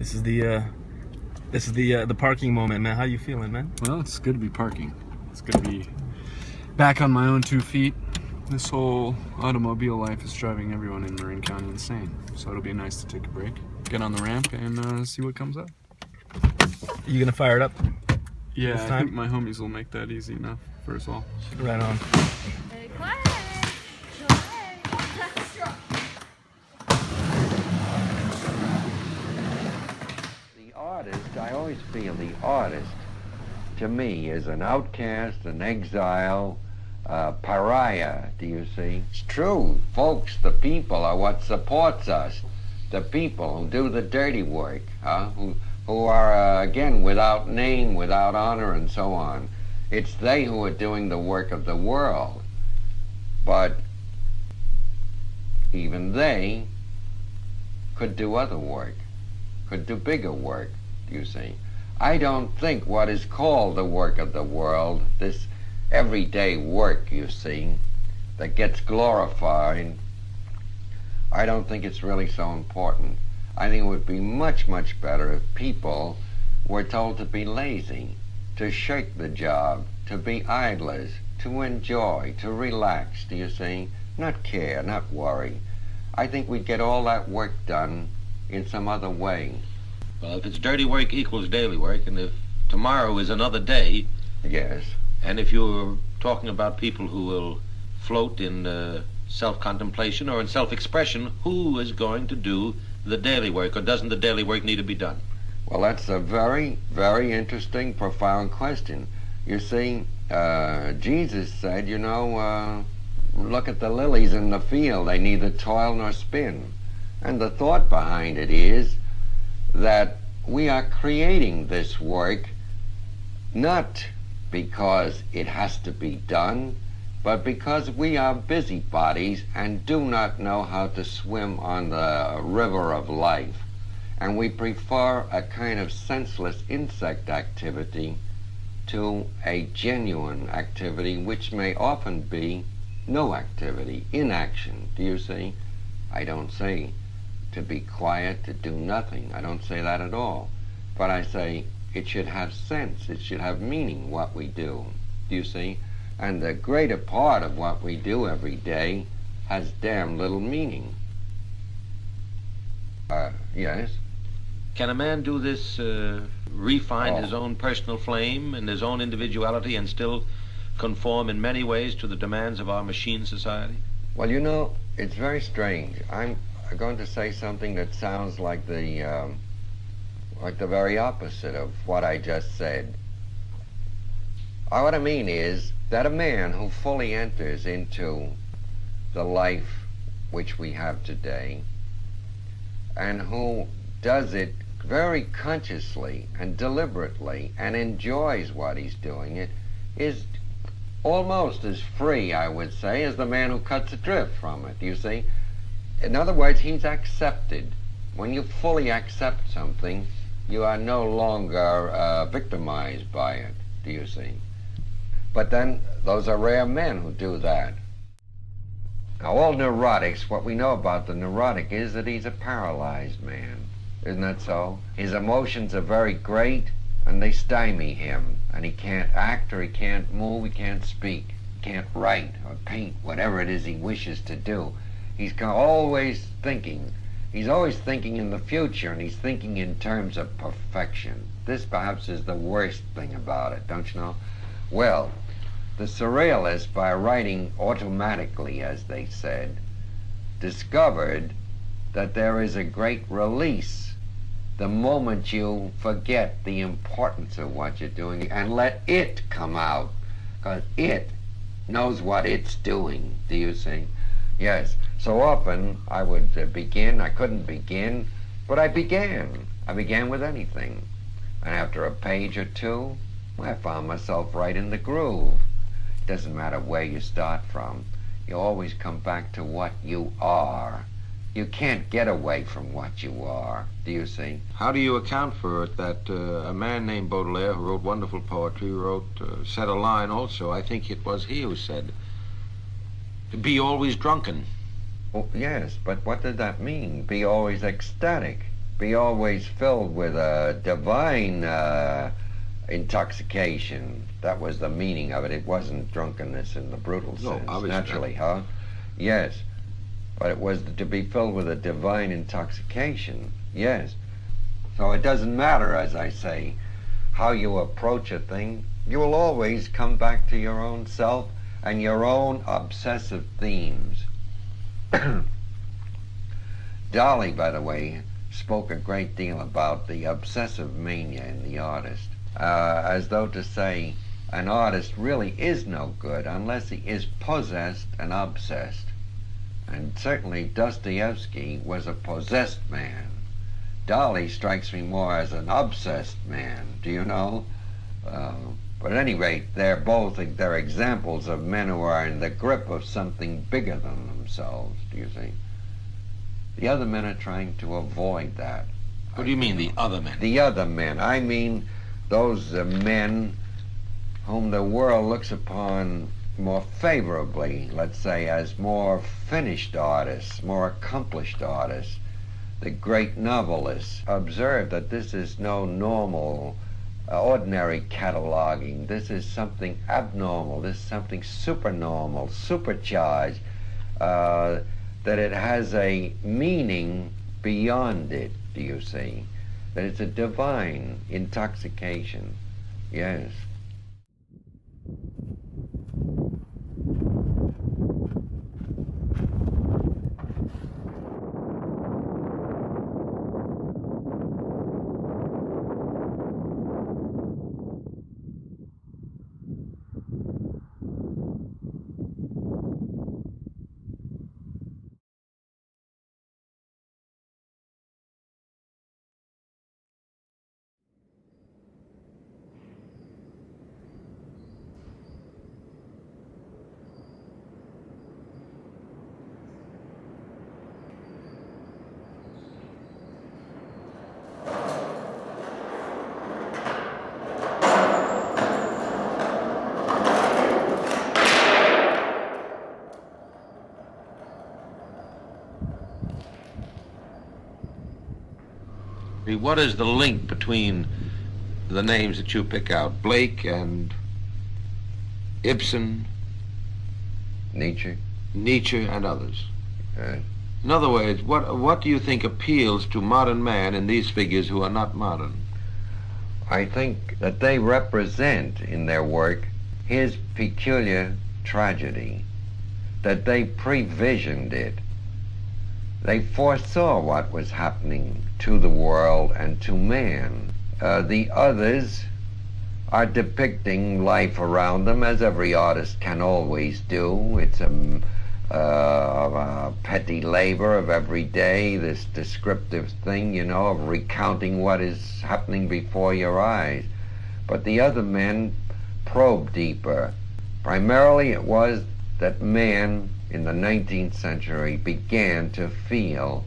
This is the parking moment, man. How you feeling, man? Well, it's good to be parking. It's good to be back on my own 2 feet. This whole automobile life is driving everyone in Marin County insane. So it'll be nice to take a break, get on the ramp, and see what comes up. You gonna fire it up? Yeah, this I time? think my homies will make that easy enough for us all. Right on. Hey, quiet. The artist, I always feel the artist, to me, is an outcast, an exile, a pariah, do you see? It's true, folks, the people are what supports us. The people who do the dirty work, who are, again, without name, without honor, and so on. It's they who are doing the work of the world. But even they could do other work, could do bigger work, you see. I don't think what is called the work of the world, this everyday work, you see, that gets glorified, I don't think it's really so important. I think it would be much, much better if people were told to be lazy, to shirk the job, to be idlers, to enjoy, to relax, do you see? Not care, not worry. I think we'd get all that work done in some other way. Well, if it's dirty work equals daily work, and if tomorrow is another day, Yes. and if you're talking about people who will float in self-contemplation or in self-expression, who is going to do the daily work, or doesn't the daily work need to be done? Well, that's a very, very interesting, profound question. You see, Jesus said, look at the lilies in the field. They neither toil nor spin. And the thought behind it is that we are creating this work not because it has to be done, but because we are busybodies and do not know how to swim on the river of life. And we prefer a kind of senseless insect activity to a genuine activity, which may often be no activity, inaction. Do you see? I don't say to be quiet, to do nothing. I don't say that at all. But I say it should have sense, it should have meaning, what we do. Do you see? And the greater part of what we do every day has damn little meaning. Yes? Can a man do this, refine his own personal flame and his own individuality and still conform in many ways to the demands of our machine society? Well, it's very strange. I'm going to say something that sounds like the very opposite of what I just said. What I mean is that a man who fully enters into the life which we have today and who does it very consciously and deliberately and enjoys what he's doing, it is almost as free, I would say, as the man who cuts adrift from it, you see. In other words, he's accepted. When you fully accept something, you are no longer victimized by it, do you see? But then, those are rare men who do that. Now, all neurotics, what we know about the neurotic is that he's a paralyzed man. Isn't that so? His emotions are very great, and they stymie him. And he can't act, or he can't move, he can't speak, he can't write or paint, whatever it is he wishes to do. He's always thinking. He's always thinking in the future, and he's thinking in terms of perfection. This perhaps is the worst thing about it, don't you know? Well, the surrealists, by writing automatically, as they said, discovered that there is a great release the moment you forget the importance of what you're doing and let it come out, because it knows what it's doing, do you see? Yes, so often I would I couldn't begin, but I began. I began with anything. And after a page or two, I found myself right in the groove. It doesn't matter where you start from. You always come back to what you are. You can't get away from what you are, do you see? How do you account for it that a man named Baudelaire, who wrote wonderful poetry, said a line also, I think it was he who said, "Be always drunken." Oh, yes, but what did that mean? Be always ecstatic. be always filled with a divine intoxication. That was the meaning of it. It wasn't drunkenness in the brutal No, sense, obviously naturally, huh? Yes. But it was to be filled with a divine intoxication, yes. So it doesn't matter, as I say, how you approach a thing. You will always come back to your own self and your own obsessive themes. Dolly, by the way, spoke a great deal about the obsessive mania in the artist, as though to say an artist really is no good unless he is possessed and obsessed. And certainly Dostoevsky was a possessed man. Dolly strikes me more as an obsessed man, do you know? But at any rate, they're examples of men who are in the grip of something bigger than themselves, do you see? The other men are trying to avoid that. What do you mean, the other men? The other men. I mean those men whom the world looks upon more favorably, let's say, as more finished artists, more accomplished artists. The great novelists observe that this is no normal, ordinary cataloging. This is something abnormal. This is something supernormal, supercharged, that it has a meaning beyond it, do you see? That it's a divine intoxication. Yes. What is the link between the names that you pick out, Blake and Ibsen, Nietzsche? Nietzsche, and others? In other words, what do you think appeals to modern man in these figures who are not modern? I think that they represent in their work his peculiar tragedy, that they previsioned it. They foresaw what was happening to the world and to man. The others are depicting life around them, as every artist can always do. It's a petty labor of every day, this descriptive thing, you know, of recounting what is happening before your eyes. But the other men probe deeper. Primarily it was that man in the 19th century began to feel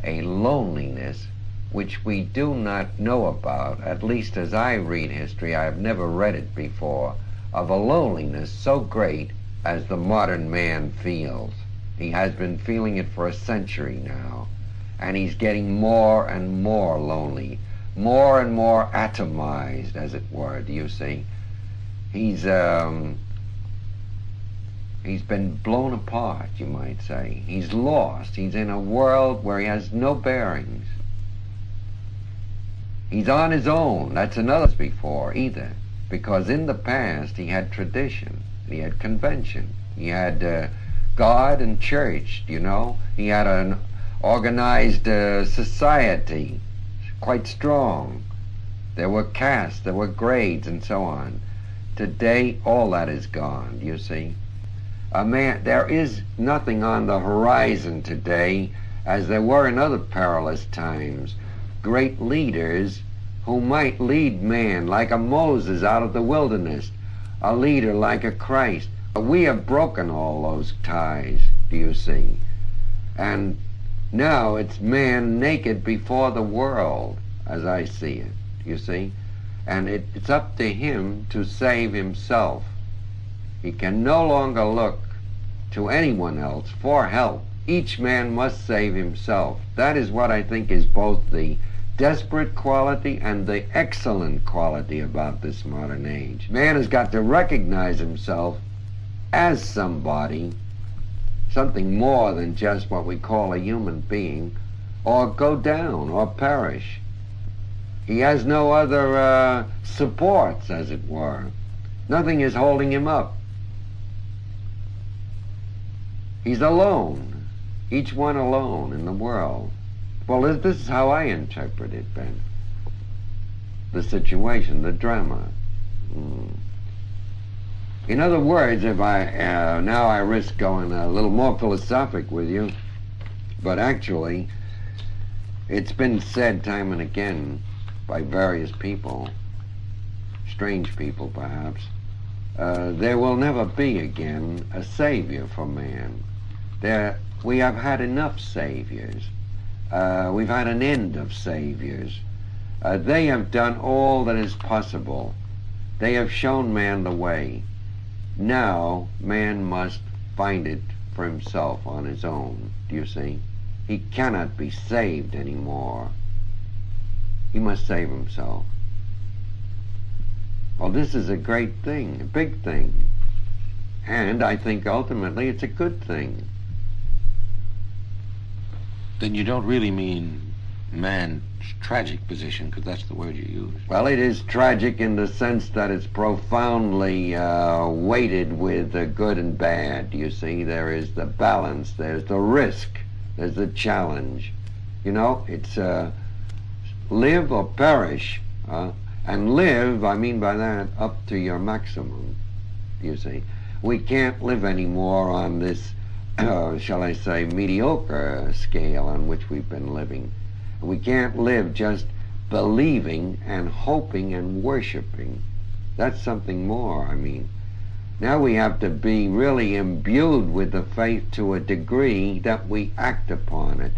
a loneliness which we do not know about, at least as I read history. I have never read it before, of a loneliness so great as the modern man feels. He has been feeling it for a century now, and he's getting more and more lonely, more and more atomized, as it were, do you see? He's been blown apart, you might say. He's lost. He's in a world where he has no bearings. He's on his own. That's another before either, because in the past he had tradition, he had convention, he had God and church, you know. He had an organized society, quite strong. There were castes, there were grades, and so on. Today, all that is gone, you see. There is nothing on the horizon today, as there were in other perilous times. Great leaders who might lead man like a Moses out of the wilderness, a leader like a Christ. We have broken all those ties, do you see? And now it's man naked before the world, as I see it, you see? And it's up to him to save himself. He can no longer look to anyone else for help. Each man must save himself. That is what I think is both the desperate quality and the excellent quality about this modern age. Man has got to recognize himself as somebody, something more than just what we call a human being, or go down or perish. He has no other supports, as it were. Nothing is holding him up. He's alone, each one alone in the world. Well, this is how I interpret it, Ben. The situation, the drama. In other words, if now I risk going a little more philosophic with you, but actually, it's been said time and again by various people, strange people perhaps, there will never be again a savior for man. We have had enough saviors. We've had an end of saviors. They have done all that is possible. They have shown man the way. Now man must find it for himself on his own, do you see? He cannot be saved anymore. He must save himself. Well, this is a great thing, a big thing. And I think ultimately it's a good thing. Then you don't really mean man's tragic position, because that's the word you use. Well, it is tragic in the sense that it's profoundly weighted with the good and bad. You see, there is the balance, there's the risk, there's the challenge. You know, it's live or perish. And live, I mean by that, up to your maximum, you see. We can't live anymore on this, shall I say, mediocre scale on which we've been living. We can't live just believing and hoping and worshiping. That's something more, I mean. Now we have to be really imbued with the faith to a degree that we act upon it.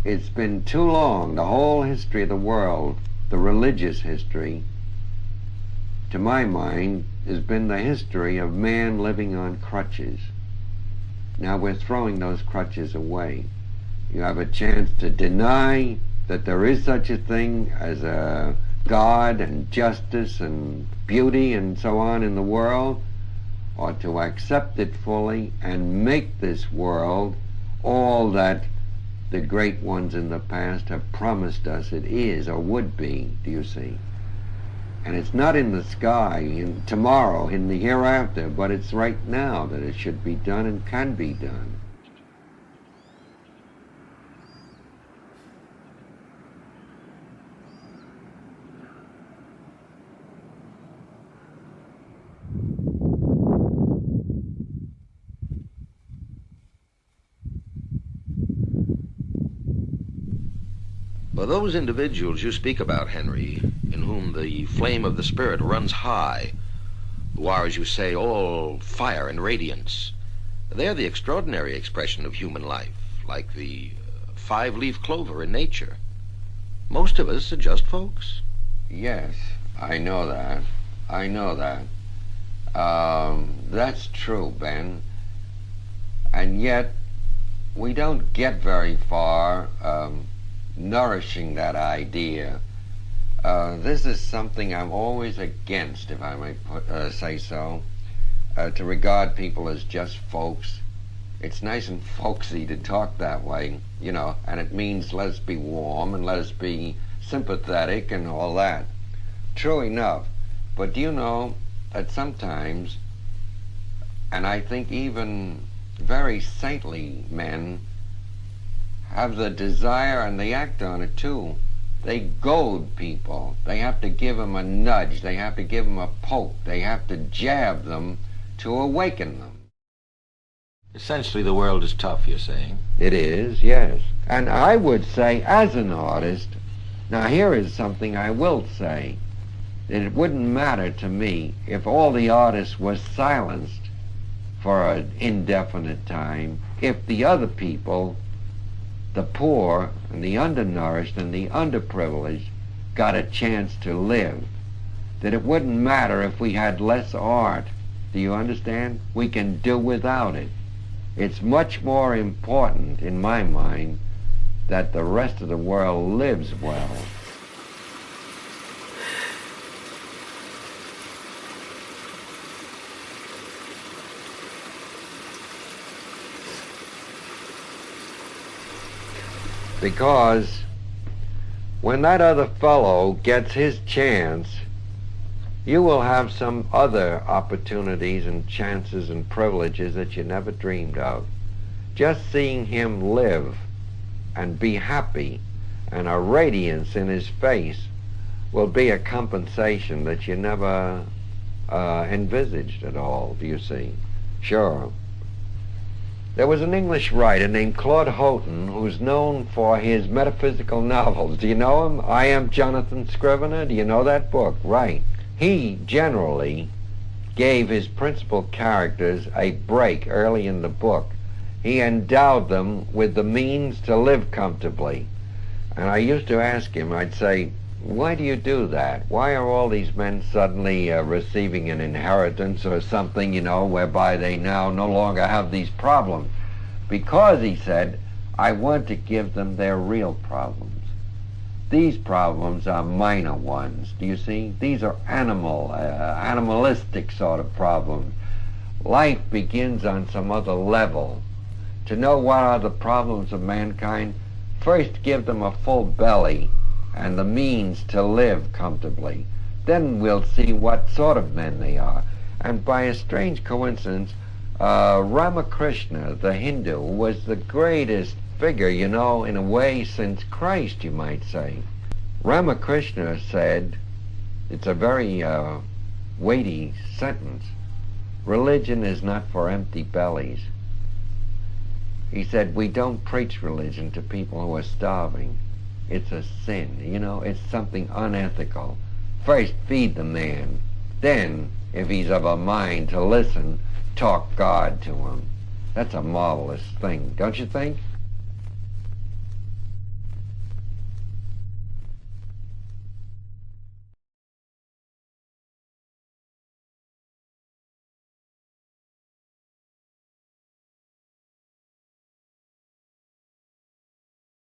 It's been too long, the whole history of the world, the religious history, to my mind, has been the history of man living on crutches. Now we're throwing those crutches away. You have a chance to deny that there is such a thing as a God and justice and beauty and so on in the world, or to accept it fully and make this world all that the great ones in the past have promised us it is or would be, do you see? And it's not in the sky, in tomorrow, in the hereafter, but it's right now that it should be done and can be done. For those individuals you speak about, Henry, in whom the flame of the spirit runs high, who are, as you say, all fire and radiance, they're the extraordinary expression of human life, like the five-leaf clover in nature. Most of us are just folks. Yes, I know that. I know that. That's true, Ben. And yet, we don't get very far nourishing that idea. This is something I'm always against, if I may say so, to regard people as just folks. It's nice and folksy to talk that way, you know, and it means let us be warm and let us be sympathetic and all that. True enough. But do you know that sometimes, and I think even very saintly men have the desire, and they act on it too. They goad people. They have to give them a nudge. They have to give them a poke. They have to jab them to awaken them. Essentially, the world is tough, you're saying? It is, yes. And I would say, as an artist, now here is something I will say, that it wouldn't matter to me if all the artists were silenced for an indefinite time, if the other people, the poor and the undernourished and the underprivileged, got a chance to live. That it wouldn't matter if we had less art. Do you understand? We can do without it. It's much more important, in my mind, that the rest of the world lives well. Because when that other fellow gets his chance, you will have some other opportunities and chances and privileges that you never dreamed of. Just seeing him live and be happy and a radiance in his face will be a compensation that you never envisaged at all, do you see? Sure. There was an English writer named Claude Houghton who's known for his metaphysical novels. Do you know him? I Am Jonathan Scrivener. Do you know that book? Right. He generally gave his principal characters a break early in the book. He endowed them with the means to live comfortably. And I used to ask him, I'd say, why do you do that? Why are all these men suddenly receiving an inheritance or something, you know, whereby they now no longer have these problems? Because, he said, I want to give them their real problems. These problems are minor ones, do you see? These are animalistic sort of problems. Life begins on some other level. To know what are the problems of mankind, first give them a full belly and the means to live comfortably. Then we'll see what sort of men they are. And by a strange coincidence, Ramakrishna, the Hindu, was the greatest figure, you know, in a way, since Christ, you might say. Ramakrishna said, it's a very weighty sentence, religion is not for empty bellies. He said, we don't preach religion to people who are starving. It's a sin, you know, it's something unethical. First, feed the man. Then, if he's of a mind to listen, talk God to him. That's a marvelous thing, don't you think?